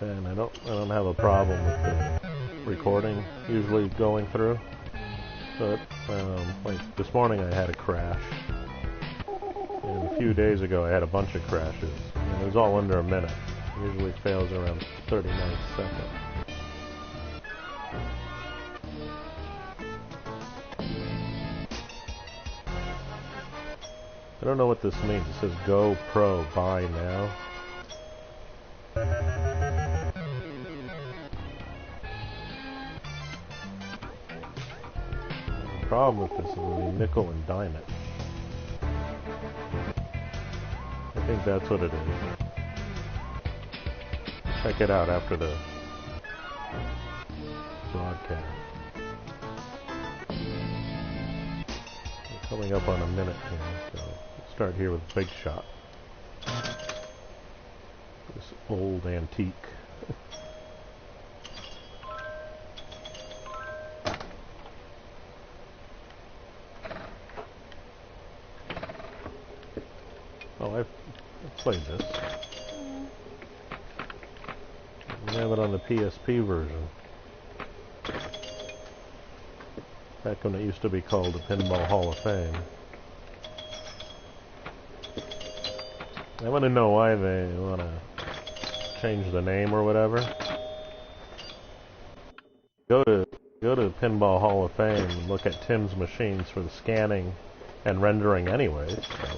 and I don't have a problem with the recording usually going through. But like this morning I had a crash, and a few days ago I had a bunch of crashes, and it was all under a minute. It usually fails around 39 seconds. I don't know what this means. It says Go Pro buy now. The problem with this is we nickel and dime it. I think that's what it is. Check it out after the broadcast. We're coming up on a minute here, so we'll start here with Big Shot. This old antique. Oh, I've played this. We have it on the PSP version. Back when it used to be called the Pinball Hall of Fame. I want to know why they want to change the name or whatever. Go to Pinball Hall of Fame and look at Tim's machines for the scanning and rendering anyways. So.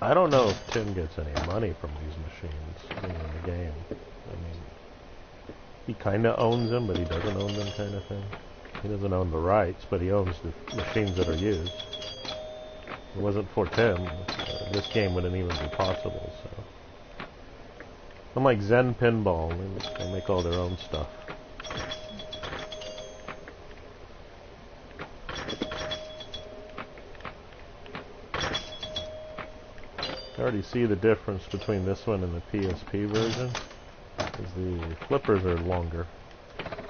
I don't know if Tim gets any money from these machines in the game. I mean, he kind of owns them, but he doesn't own them, kind of thing. He doesn't own the rights, but he owns the machines that are used. If it wasn't for Tim, this game wouldn't even be possible, so. Unlike Zen Pinball, they make all their own stuff. I already see the difference between this one and the PSP version, because the flippers are longer.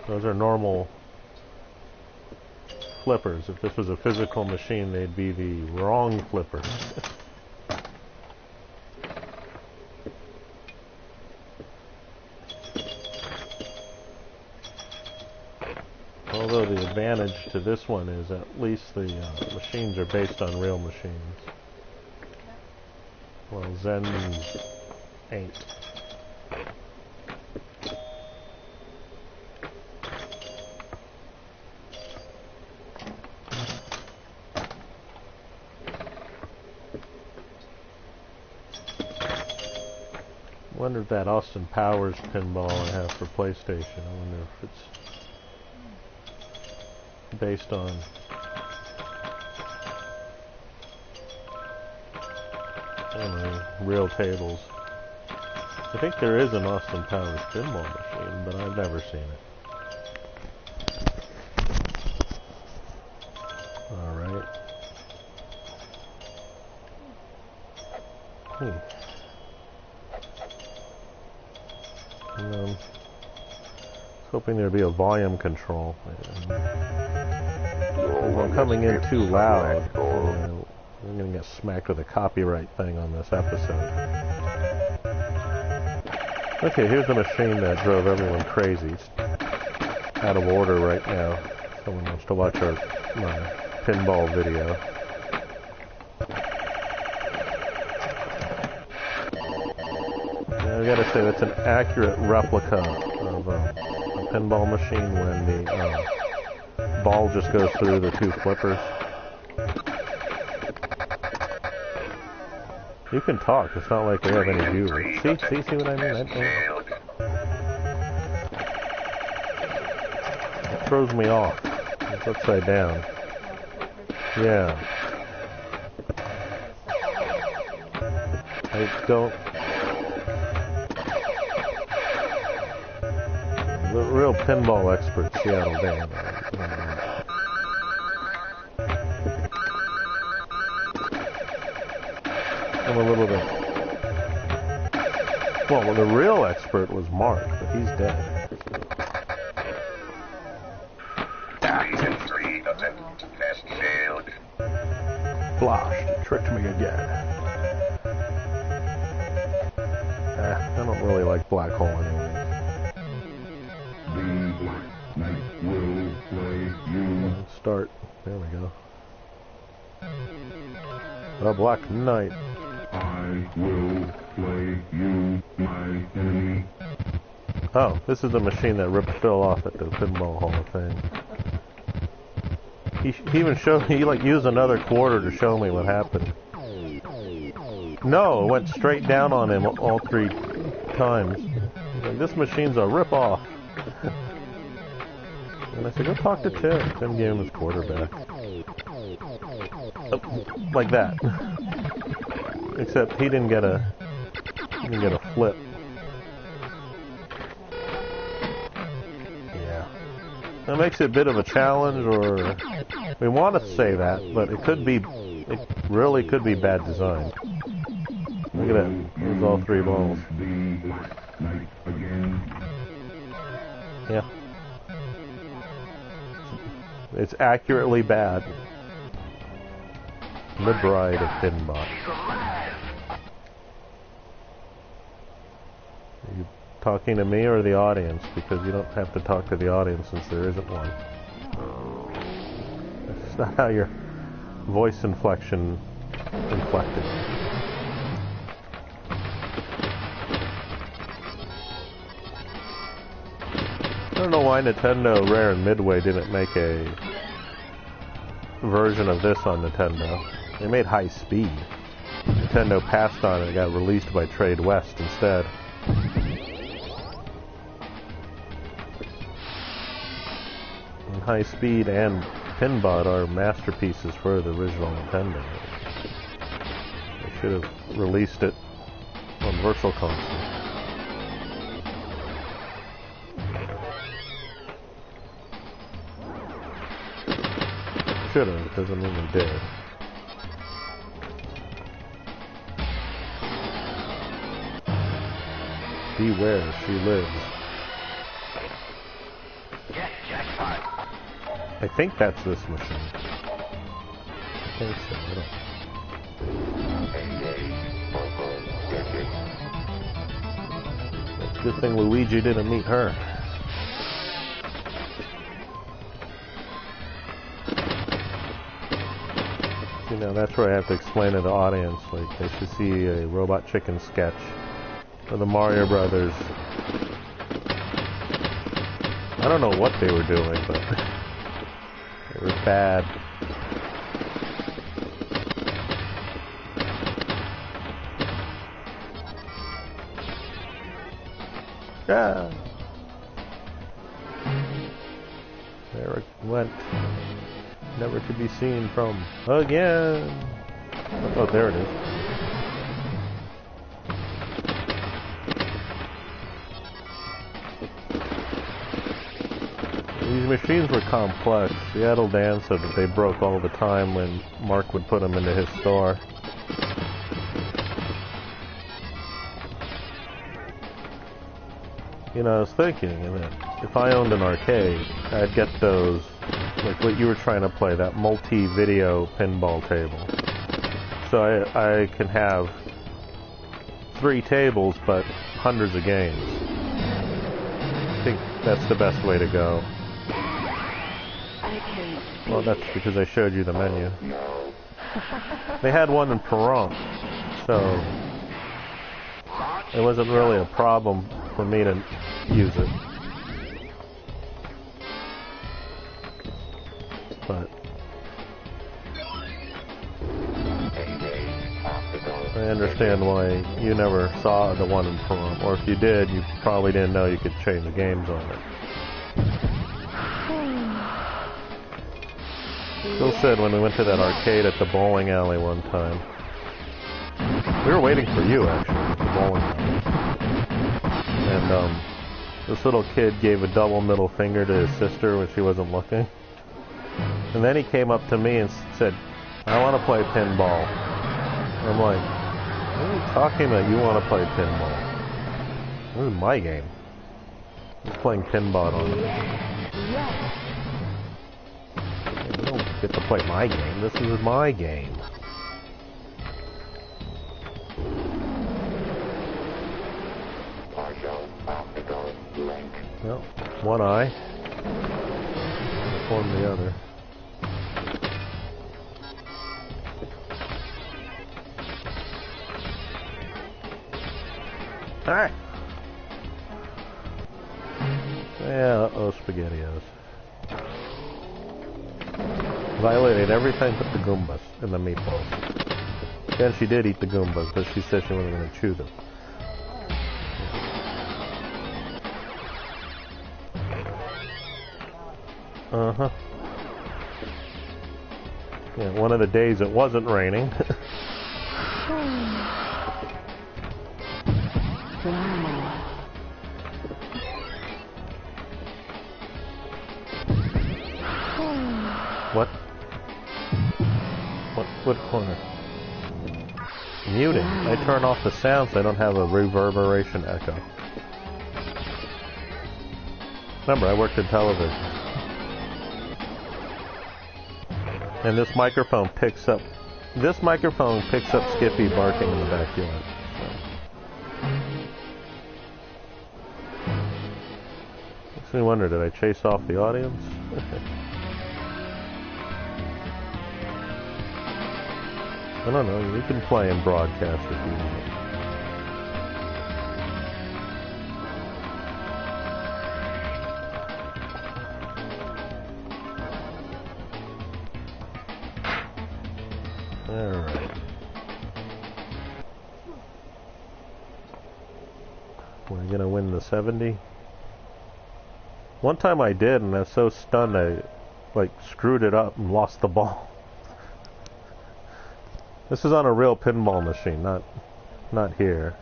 Those are normal flippers. If this was a physical machine, they'd be the wrong flippers. Although the advantage to this one is at least the machines are based on real machines. Well, Zen's ain't. I wonder if that Austin Powers pinball I have for PlayStation, I wonder if it's based on real tables. I think there is an Austin Powers pinball machine, but I've never seen it. Alright. Hoping there'd be a volume control. If I'm coming in too loud, I'm going to get smacked with a copyright thing on this episode. Okay, here's the machine that drove everyone crazy. It's out of order right now. Someone wants to watch my pinball video. I gotta say, that's an accurate replica of a pinball machine when the ball just goes through the two flippers. You can talk, it's not like we have any viewers. See what I mean? It throws me off. It's upside down. Yeah. I don't... The real pinball expert, Seattle Dan. I'm a little bit... Well, the real expert was Mark, but he's dead. Bloshed, tricked me again. I don't really like black hole anyway. The Black Knight will play you. Start. There we go. The Black Knight. I will play you, my enemy. Oh, this is the machine that ripped Phil off at the Pinball Hall of Fame. He even showed, he like used another quarter to show me what happened. No, it went straight down on him all 3 times. He's like, this machine's a rip-off. And I said, go talk to Tim. Tim gave him his quarter back. Like that. Except he didn't get a flip. Yeah. That makes it a bit of a challenge, or we want to say that, but it really could be bad design. Look at that. There's all 3 balls. Yeah. It's accurately bad. The Bride of Pinball. Are you talking to me or the audience? Because you don't have to talk to the audience since there isn't one. That's not how your voice inflected. I don't know why Nintendo, Rare, and Midway didn't make a version of this on Nintendo. They made High Speed. Nintendo passed on it and got released by Trade West instead. And High Speed and Pinball are masterpieces for the original Nintendo. They should have released it on Virtual Console. Should have, it doesn't mean they did. Beware, she lives. I think that's this machine. I think so, I don't. It's a good thing Luigi didn't meet her. You know, that's where I have to explain to the audience, like, they should see a Robot Chicken sketch of the Mario Brothers. I don't know what they were doing, but they were bad. Ah! There it went. Never to be seen from again. Oh, there it is. These machines were complex. Seattle Dan said that they broke all the time when Mark would put them into his store. You know, I was thinking that if I owned an arcade, I'd get those, like what you were trying to play, that multi-video pinball table. So I can have 3 tables, but hundreds of games. I think that's the best way to go. Well, that's because I showed you the menu. They had one in Pahrump, so it wasn't really a problem for me to use it. But I understand why you never saw the one in Pahrump, or if you did, you probably didn't know you could change the games on it. Phil said when we went to that arcade at the bowling alley one time, we were waiting for you actually at the bowling alley, and this little kid gave a double middle finger to his sister when she wasn't looking. And then he came up to me and said, I want to play pinball. And I'm like, what are you talking about? You want to play pinball? This is my game. He's playing pinball on it. You don't get to play my game. This is my game. Well, one eye. Form the other. Alright. Yeah, uh-oh, SpaghettiOs. Violated everything but the Goombas and the meatballs. Then she did eat the Goombas, but she said she wasn't going to chew them. Uh-huh. Yeah, one of the days it wasn't raining. What? What corner? Muting. I turn off the sound so I don't have a reverberation echo. Remember, I worked in television. And this microphone picks up Skippy barking in the backyard. So. Makes me wonder, did I chase off the audience? I don't know, you can play and broadcast if you want. Alright. We're gonna win the 70. One time I did, and I was so stunned I, like, screwed it up and lost the ball. This is on a real pinball machine, not here.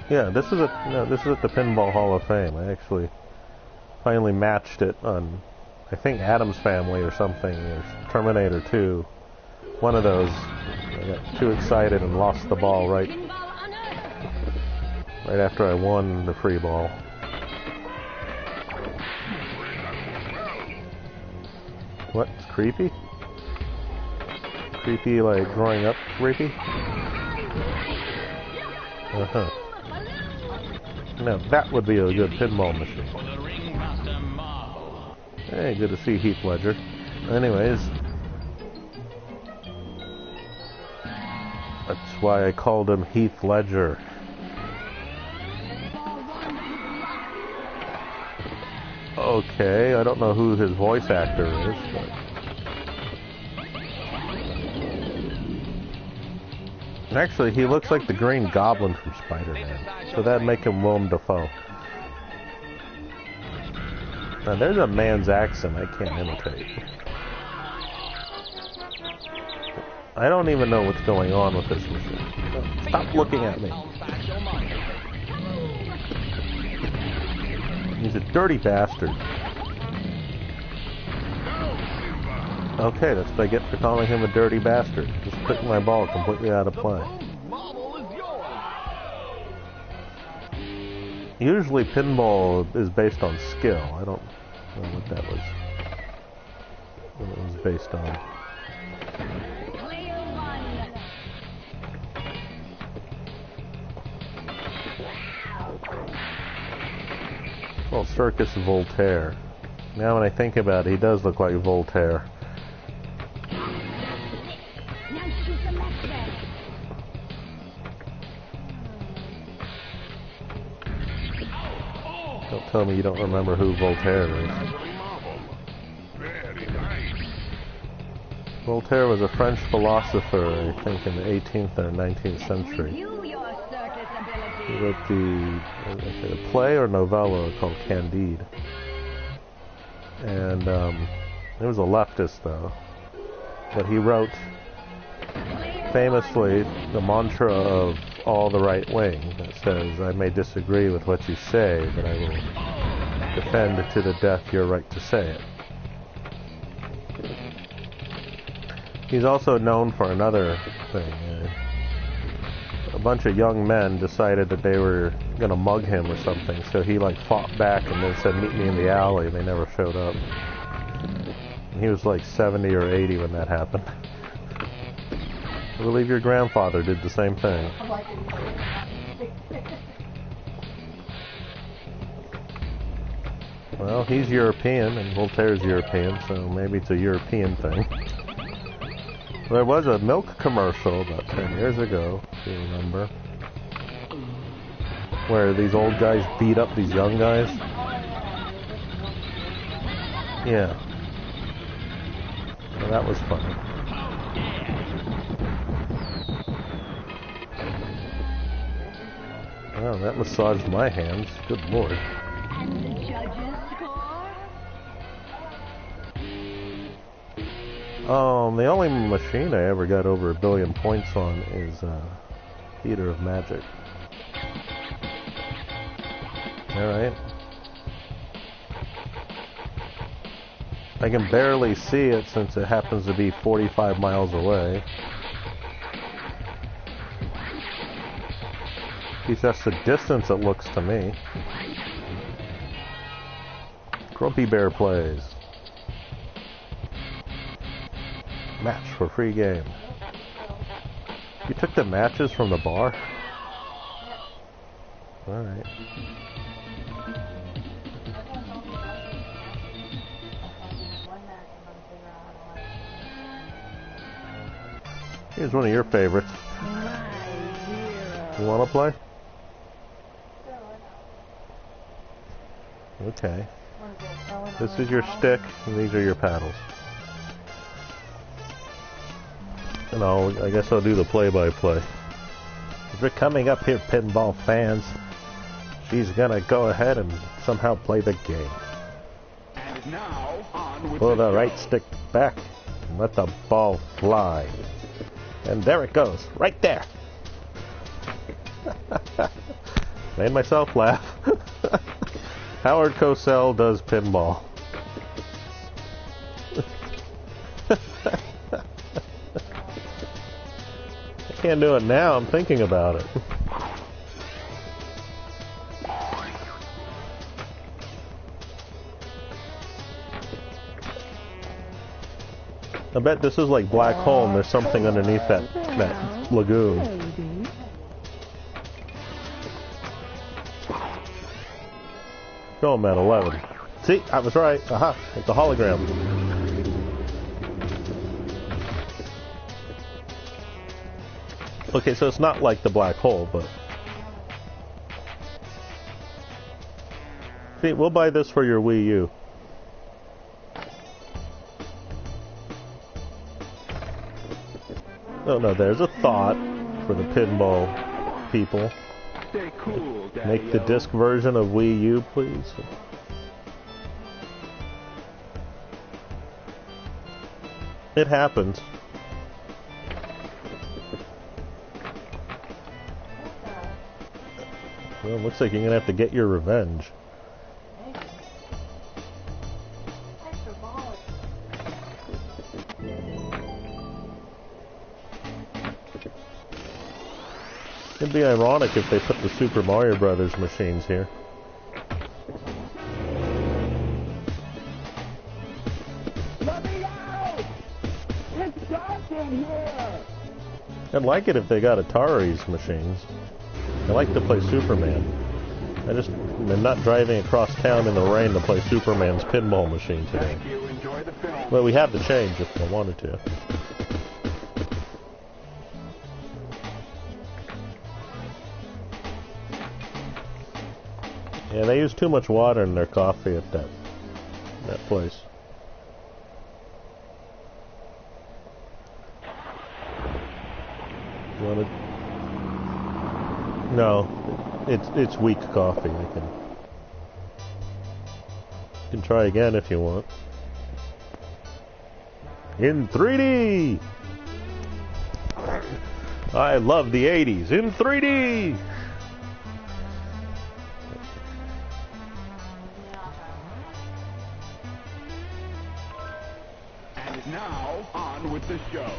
Yeah, this is at the Pinball Hall of Fame. I actually finally matched it on, I think, Addams Family or something, or Terminator 2. One of those. I got too excited and lost the ball right after I won the free ball. What? It's creepy? Creepy, like growing up creepy? Uh-huh. Now that would be a good pinball machine. Hey, good to see Heath Ledger. Anyways. That's why I called him Heath Ledger. Okay, I don't know who his voice actor is, but... Actually, he looks like the Green Goblin from Spider-Man, so that'd make him Willem Dafoe. Now, there's a man's accent I can't imitate. I don't even know what's going on with this machine. Stop looking at me. He's a dirty bastard. Okay, that's what I get for calling him a dirty bastard. Just put my ball completely out of play. Usually pinball is based on skill. I don't know what that was. What it was based on. Well, Circus Voltaire. Now when I think about it, he does look like Voltaire. Don't tell me you don't remember who Voltaire is. Voltaire was a French philosopher, I think, in the 18th or 19th century. He wrote a play or novella called Candide. And he was a leftist, though. But he wrote, famously, the mantra of all the right wing that says, I may disagree with what you say, but I will defend to the death your right to say it. He's also known for another thing. A bunch of young men decided that they were going to mug him or something, so he like fought back and then said, meet me in the alley. They never showed up. And he was like 70 or 80 when that happened. I believe your grandfather did the same thing. Well, he's European and Voltaire's European, so maybe it's a European thing. There was a milk commercial about 10 years ago, if you remember, where these old guys beat up these young guys. Yeah. Well, that was funny. Wow, that massaged my hands. Good lord. And the judges score? The only machine I ever got over 1 billion points on is Theater of Magic. Alright. I can barely see it since it happens to be 45 miles away. At least that's the distance it looks to me. Grumpy Bear plays. Match for free game. You took the matches from the bar? Alright. Here's one of your favorites. You want to play? Okay. This is your stick, and these are your paddles. And I guess I'll do the play-by-play. If you're coming up here, pinball fans, she's gonna go ahead and somehow play the game. And now, on with Pull the right stick back, and let the ball fly. And there it goes, right there! Made myself laugh. Howard Cosell does pinball. I can't do it now, I'm thinking about it. I bet this is like Black Hole and there's something underneath that lagoon. Show him at 11. See, I was right. Aha, it's a hologram. Okay, so it's not like the Black Hole, but... See, we'll buy this for your Wii U. Oh no, there's a thought for the pinball people. Stay cool, Daddy. Make the disc version of Wii U, please. It happens. Well, it looks like you're gonna have to get your revenge. It'd be ironic if they put the Super Mario Brothers machines here. Let me out! It's dark in here! I'd like it if they got Atari's machines. I like to play Superman. I'm not driving across town in the rain to play Superman's pinball machine today. Thank you. Enjoy the film. Well, we have the change if I wanted to. Yeah, they use too much water in their coffee at that place. You want to? No, it's weak coffee. You can try again if you want. In 3D. I love the 80s in 3D. And now, on with the show.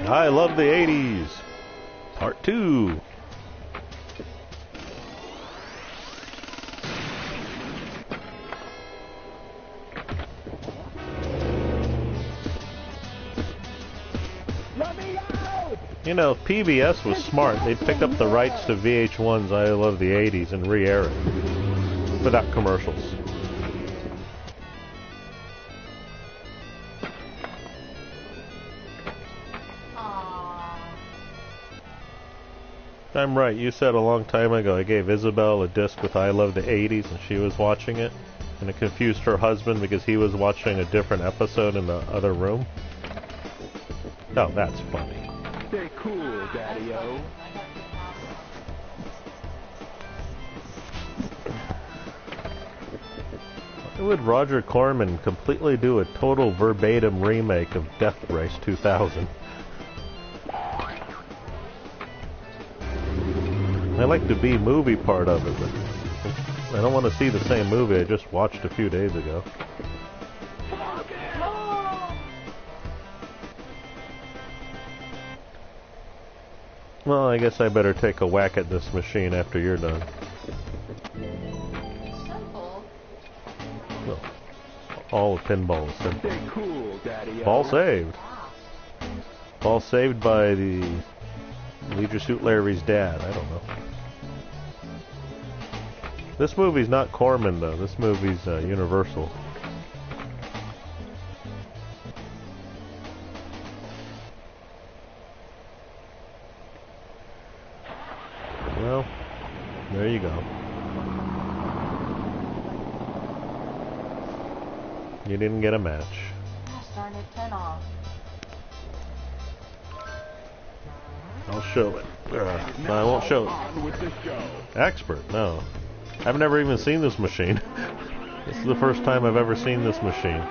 I love the 80s. Part 2. You know, if PBS was smart, they'd pick up the rights to VH1's I Love the 80s and re-air it without commercials. I'm right, you said a long time ago I gave Isabel a disc with I Love the 80s and she was watching it, and it confused her husband because he was watching a different episode in the other room. Oh, that's funny. Stay cool, Daddy-O. Why would Roger Corman completely do a total verbatim remake of Death Race 2000? I like the B-movie part of it, but I don't want to see the same movie I just watched a few days ago. Well, I guess I better take a whack at this machine after you're done. Simple. Well, all of pinball is simple. Stay cool, Daddy-O. Ball saved. Ball saved by the Leisure Suit Larry's dad. I don't know. This movie's not Corman, though. This movie's Universal. Well, there you go. You didn't get a match. Starting to turn off. I'll show it. No, I won't show it. On with the show. Expert, no. I've never even seen this machine. This is the first time I've ever seen this machine.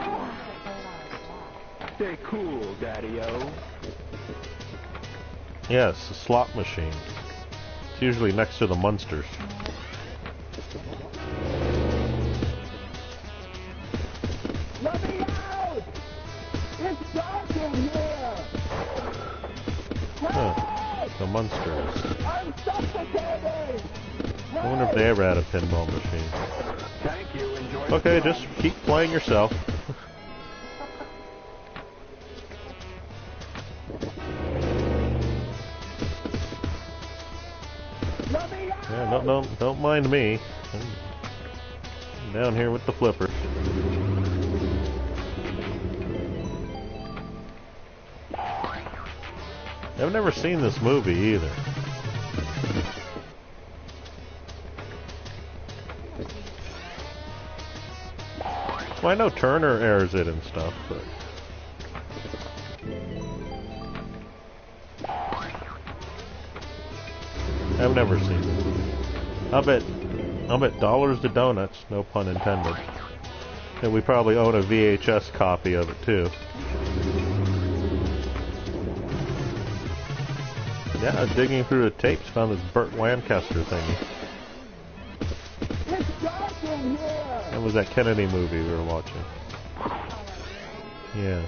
Stay cool, Daddy-O. Yes, a slot machine. It's usually next to the Munsters. Let me out! It's dark in here! Huh, the Munsters. I'm suffocating! I wonder if they ever had a pinball machine. Thank you. Enjoy the Okay, fun. just keep playing yourself. Let me out! Yeah, don't mind me. I'm down here with the flippers. I've never seen this movie either. Well, I know Turner airs it and stuff, but I've never seen it. I'll bet dollars to donuts, no pun intended. And we probably own a VHS copy of it too. Yeah, digging through the tapes, found this Burt Lancaster thingy. It's dark in here! That was that Kennedy movie we were watching. Yeah.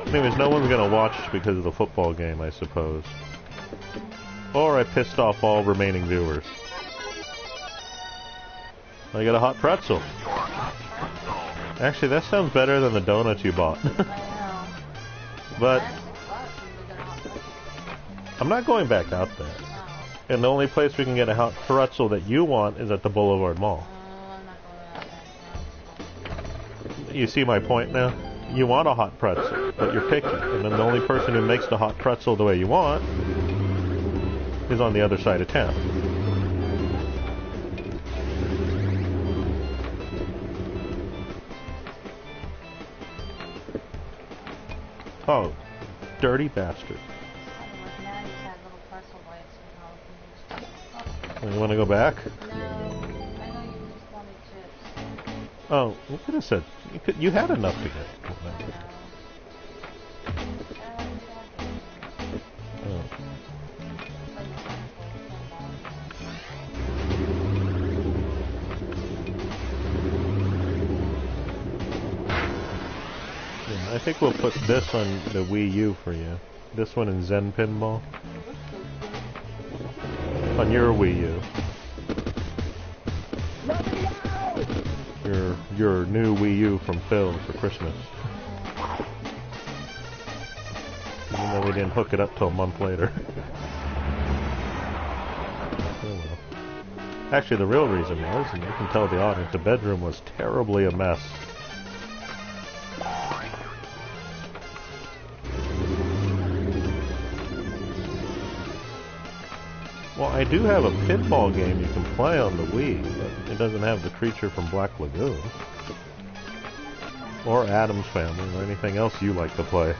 Anyways, no one's gonna watch because of the football game, I suppose. Or I pissed off all remaining viewers. I got a hot pretzel. Actually, that sounds better than the donuts you bought. But I'm not going back out there. And the only place we can get a hot pretzel that you want is at the Boulevard Mall. You see my point now? You want a hot pretzel, but you're picky. And then the only person who makes the hot pretzel the way you want is on the other side of town. Oh, dirty bastard. You want to go back? No, I know you just wanted chips. Oh, you could have said you had enough to get. Oh. Yeah, I think we'll put this on the Wii U for you. This one in Zen Pinball. On your Wii U. your new Wii U from Phil for Christmas. Even though we didn't hook it up till a month later. Oh well. Actually, the real reason was, and I can tell the audience, the bedroom was terribly a mess. Well, I do have a pinball game you can play on the Wii, but it doesn't have the creature from Black Lagoon. Or Addams Family, or anything else you like to play.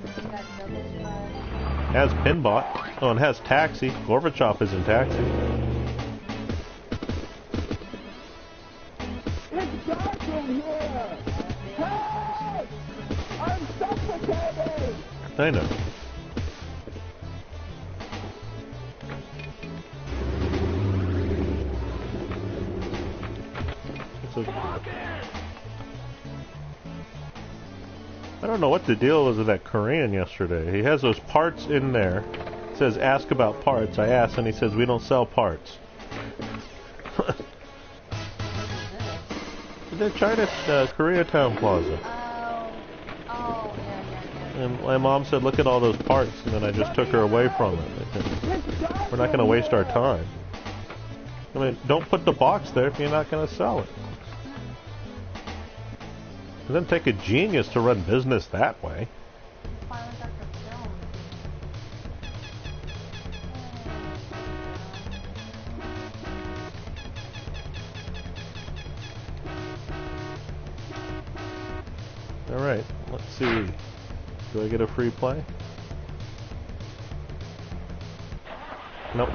It has Pinball. Oh, and it has Taxi. Gorbachev is in Taxi. It's dark in here! Help! I'm suffocating! I know. I don't know what the deal was with that Korean yesterday. He has those parts in there. It says, ask about parts. I asked, and he says, we don't sell parts. The China Koreatown Plaza. Oh, yeah. And my mom said, look at all those parts. And then I just took her away from it. We're not going to waste our time. I mean, don't put the box there if you're not going to sell it. It doesn't take a genius to run business that way. Alright, let's see. Do I get a free play? Nope.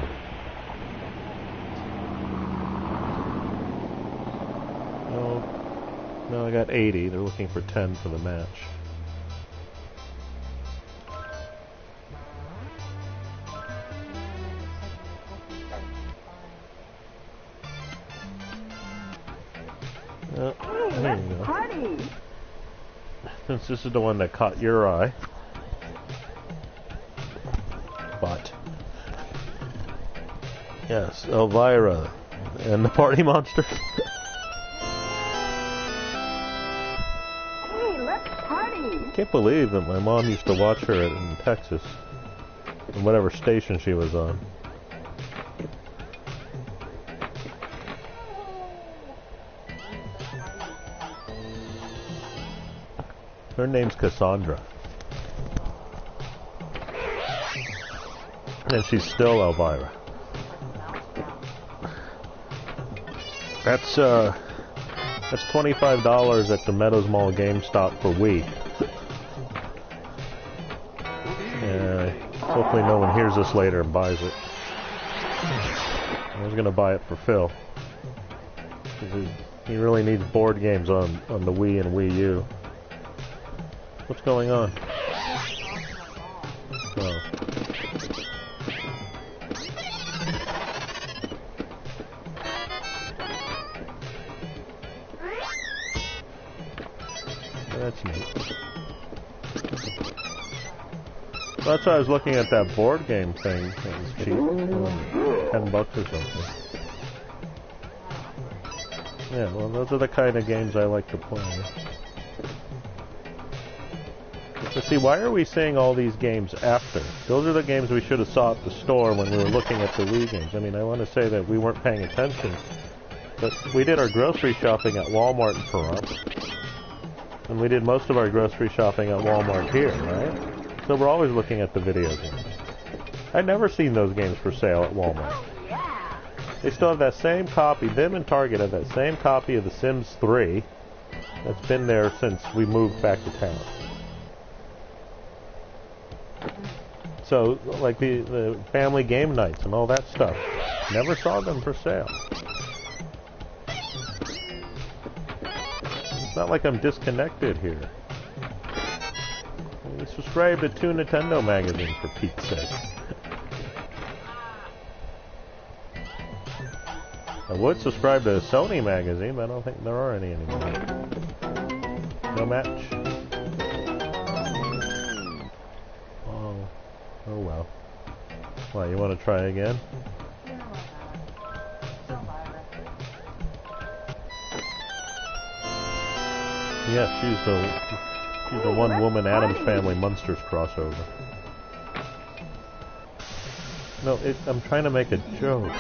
No, I got 80. They're looking for 10 for the match. There you go. Since this is the one that caught your eye. But yes, Elvira and the Party Monster. I can't believe that my mom used to watch her in Texas, on whatever station she was on. Her name's Cassandra. And she's still Elvira. That's $25 at the Meadows Mall GameStop for Wii. Hopefully no one hears this later and buys it. I was gonna buy it for Phil. Because he really needs board games on the Wii and Wii U. What's going on? Oh. That's neat. Well, that's why I was looking at that board game thing. That was cheap. $10 or something. Yeah, well, those are the kind of games I like to play. But see, why are we seeing all these games after? Those are the games we should have saw at the store when we were looking at the Wii games. I mean, I want to say that we weren't paying attention, but we did our grocery shopping at Walmart in Pahrump. And we did most of our grocery shopping at Walmart here, right? So we're always looking at the video games. I'd never seen those games for sale at Walmart. They still have that same copy. Them and Target have that same copy of The Sims 3 that's been there since we moved back to town. So, like the family game nights and all that stuff. Never saw them for sale. It's not like I'm disconnected here. I subscribe to 2 Nintendo magazines for Pete's sake. I would subscribe to a Sony magazine, but I don't think there are any anymore. No match? Oh well. Why, you want to try again? Yes, she's the one-woman Addams Family Monsters crossover. No, I'm trying to make a joke.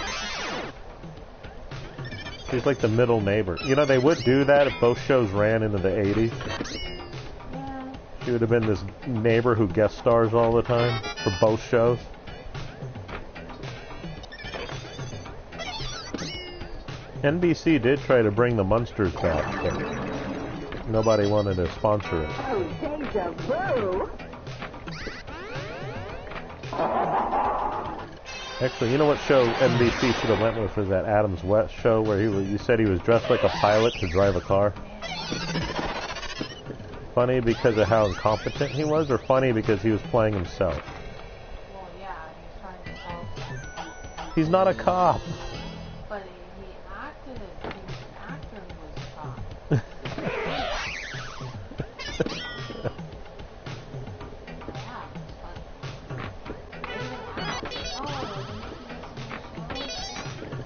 She's like the middle neighbor. You know, they would do that if both shows ran into the 80s. Yeah. She would have been this neighbor who guest stars all the time for both shows. NBC did try to bring the Munsters back, but nobody wanted to sponsor it. Oh, deja vu. Actually, you know what show NBC should have went with was that Adams West show where you said he was dressed like a pilot to drive a car? Funny because of how incompetent he was, or funny because he was playing himself? Well, yeah, he's trying to solve. He's not a cop. But he acted as he was an actor who was a cop. Yeah, it's funny.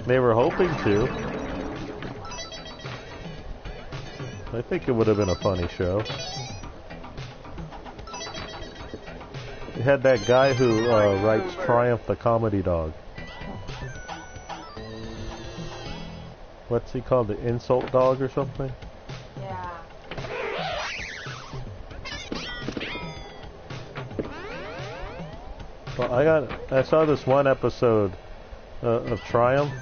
They were hoping to. I think it would have been a funny show. You had that guy who writes Triumph the Comedy Dog. What's he called? The Insult Dog or something? Yeah. Well, I saw this one episode of Triumph,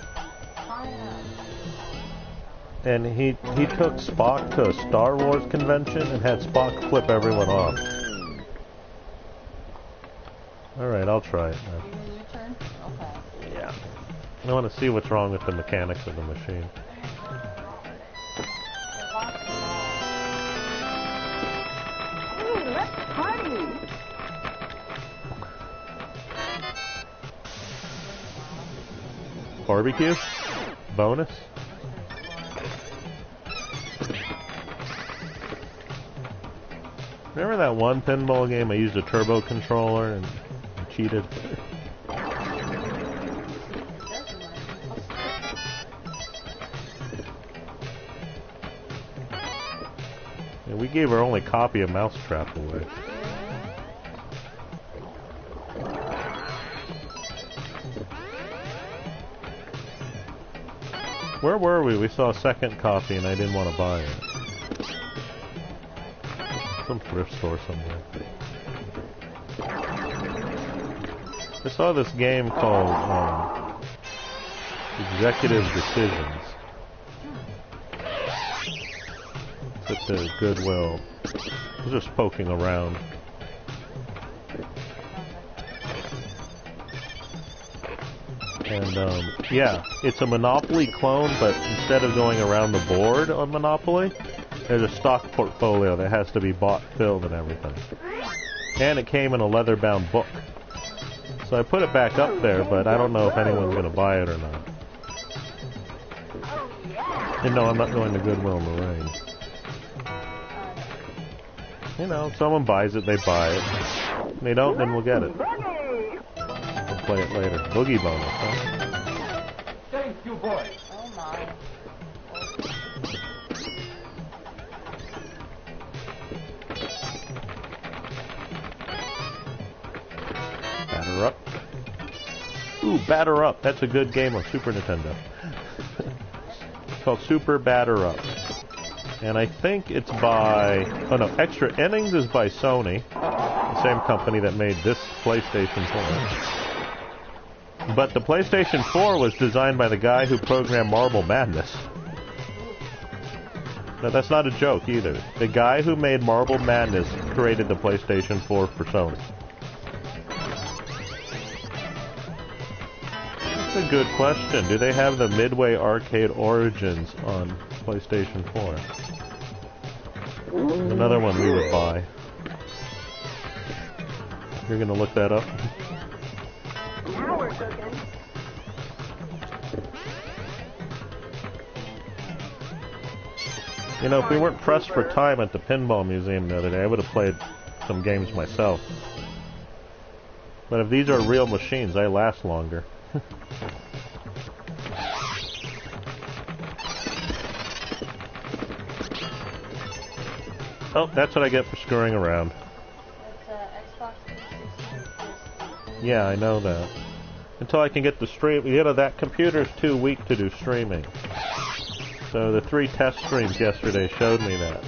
and he took Spock to a Star Wars convention and had Spock flip everyone off. Alright, I'll try it now. Your turn? Okay. Yeah. I want to see what's wrong with the mechanics of the machine. Hey, let's party. Barbecue? Bonus? Remember that one pinball game I used a turbo controller and cheated? Yeah, we gave our only copy of Mousetrap away. Where were we? We saw a second copy and I didn't want to buy it. Some thrift store somewhere. I saw this game called Executive Decisions. It's at the Goodwill. I was just poking around. And yeah, it's a Monopoly clone, but instead of going around the board on Monopoly, there's a stock portfolio that has to be bought, filled, and everything. And it came in a leather-bound book. So I put it back up there, but I don't know if anyone's going to buy it or not. And no, I'm not going to Goodwill in the rain. You know, if someone buys it, they buy it. If they don't, then we'll get it. We'll play it later. Boogie bonus, huh? Thank you, boys. Oh my. Batter Up. Ooh, Batter Up. That's a good game on Super Nintendo. It's called Super Batter Up. And I think it's by... Oh no, Extra Innings is by Sony. The same company that made this PlayStation 4. But the PlayStation 4 was designed by the guy who programmed Marble Madness. No, that's not a joke either. The guy who made Marble Madness created the PlayStation 4 for Sony. That's a good question. Do they have the Midway Arcade Origins on PlayStation 4? Another one we would buy. You're gonna look that up? Now we're cooking. You know, if we weren't pressed for time at the Pinball Museum the other day, I would have played some games myself. But if these are real machines, they last longer. Oh, that's what I get for screwing around. It's Xbox 360. Yeah, I know that. Until I can get the stream... You know, that computer's too weak to do streaming. So the 3 test streams yesterday showed me that.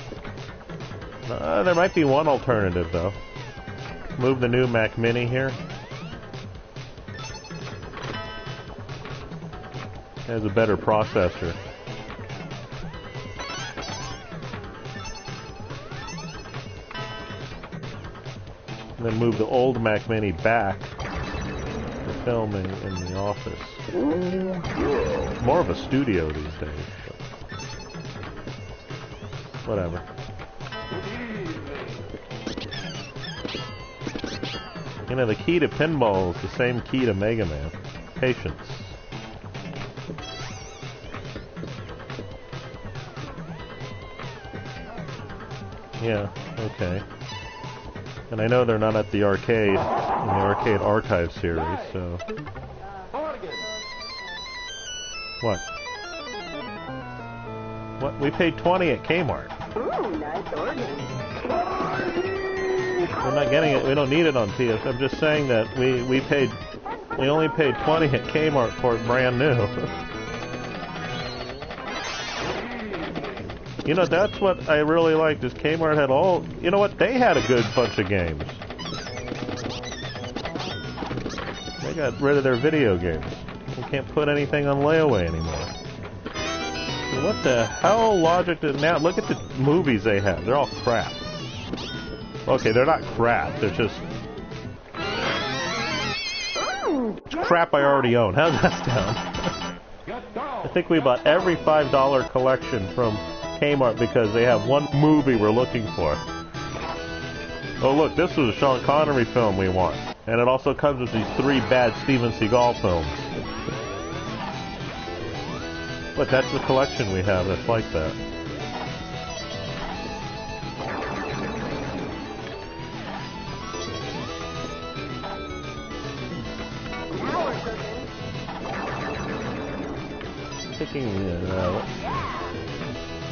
There might be one alternative, though. Move the new Mac Mini here. It has a better processor. And then move the old Mac Mini back for filming in the office. More of a studio these days. But whatever. You know, the key to pinball is the same key to Mega Man. Patience. Yeah, okay. And I know they're not at the arcade, in the Arcade Archive series, so... What? What? We paid 20 at Kmart. Ooh, nice organ. We're not getting it. We don't need it on PS. I'm just saying that we only paid 20 at Kmart for it brand new. You know, that's what I really liked, is Kmart had all... You know what? They had a good bunch of games. They got rid of their video games. You can't put anything on layaway anymore. What the hell logic did... Now, look at the movies they have. They're all crap. Okay, they're not crap. They're just... crap I already own. How's that sound? I think we bought every $5 collection from Kmart because they have one movie we're looking for. Oh look, this was a Sean Connery film we want. And it also comes with these 3 bad Steven Seagal films. But that's the collection we have that's like that.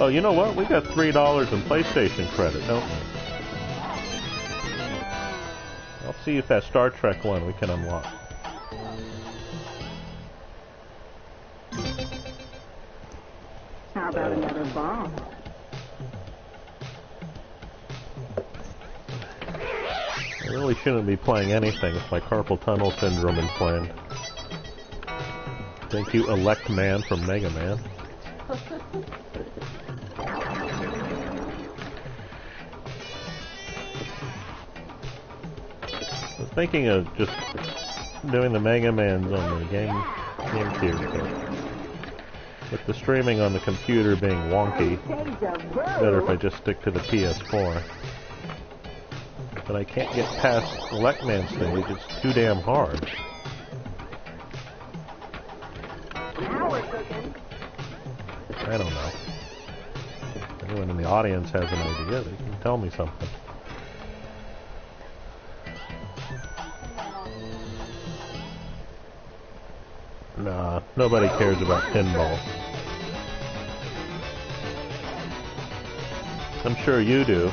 Oh, you know what? We got $3 in PlayStation credit, don't we? I'll see if that Star Trek one we can unlock. How about another bomb? I really shouldn't be playing anything if my carpal tunnel syndrome inflamed. Thank you, Elect Man from Mega Man. I was thinking of just doing the Mega Mans on the GameCube, but with the streaming on the computer being wonky, better if I just stick to the PS4. But I can't get past Elect Man stage, it's too damn hard. I don't know. If anyone in the audience has an idea, they can tell me something. Nah, nobody cares about pinball. I'm sure you do.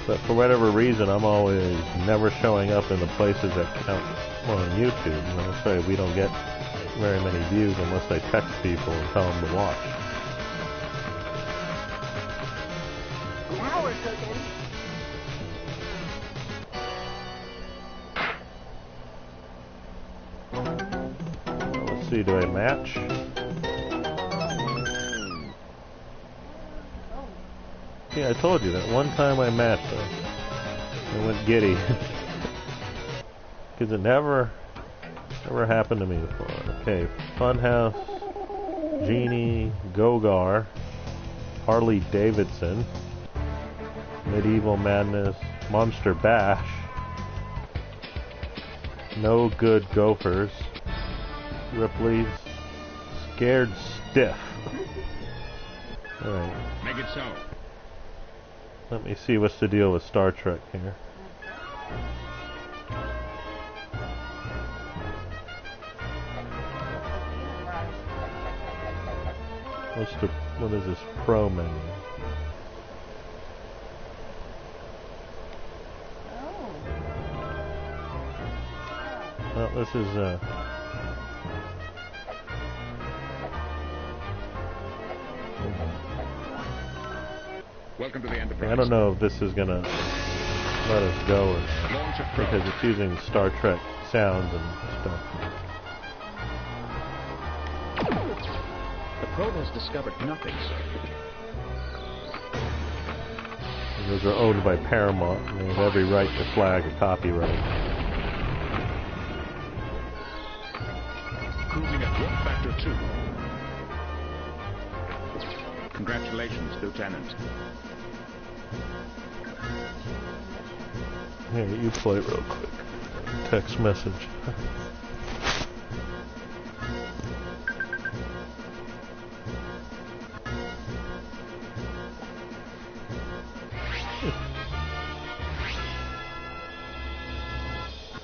But for whatever reason, I'm always never showing up in the places that count on YouTube. You know, so we don't get very many views unless I text people and tell them to watch. Now we're cooking. Well, let's see, do I match? Yeah, I told you that one time I matched, I went giddy. Because it never happened to me before. Okay, Funhouse, Genie, Gogar, Harley Davidson, Medieval Madness, Monster Bash, No Good Gophers, Ripley's, Scared Stiff. Alright. Make it so. Let me see what's the deal with Star Trek here. What is this pro menu? Well, this is, Welcome to the Enterprise. I don't know if this is gonna let us go or not, Launch of probe. because it's using Star Trek sounds and stuff. The probe has discovered nothing, sir. Those are owned by Paramount, and they have every right to flag a copyright. Cruising at warp factor 2. Congratulations, Lieutenant. Here, you play real quick. Text message.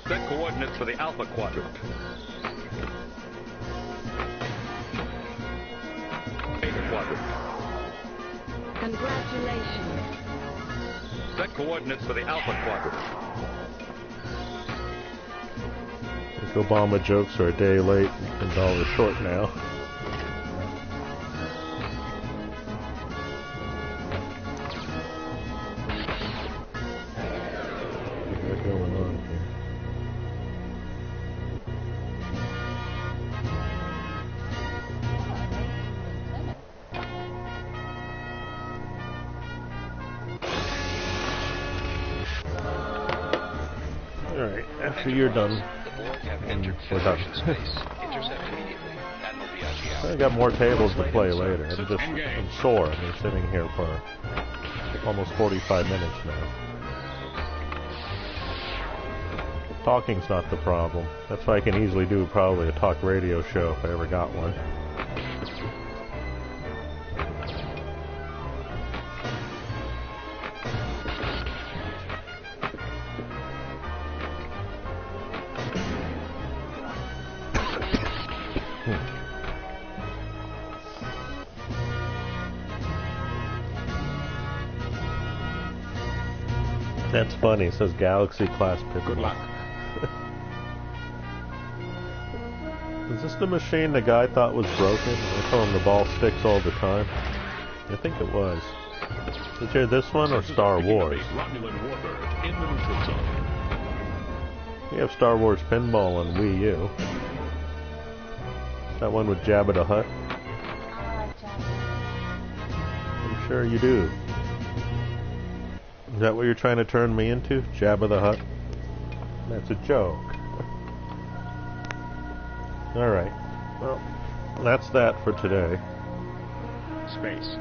Set coordinates for the Alpha Quadrant. Beta Quadrant. Congratulations. Set coordinates for the Alpha Quadrant. Think Obama jokes are a day late and $1 short now. What's going on here? Alright, after you're done, and we're done. I got more tables to play later. I'm sore. I've been sitting here for almost 45 minutes now. Talking's not the problem. That's why I can easily do probably a talk radio show if I ever got one. That's funny. It says Galaxy Class Pinball. Good luck. Is this the machine the guy thought was broken? I told him the ball sticks all the time. I think it was. Is here this one or Star Wars? Romulan warbird in the neutral zone. We have Star Wars Pinball on Wii U. That one with Jabba the Hutt? I like Jabba. I'm sure you do. Is that what you're trying to turn me into? Jabba the Hutt? That's a joke. Alright. Well, that's that for today. Space.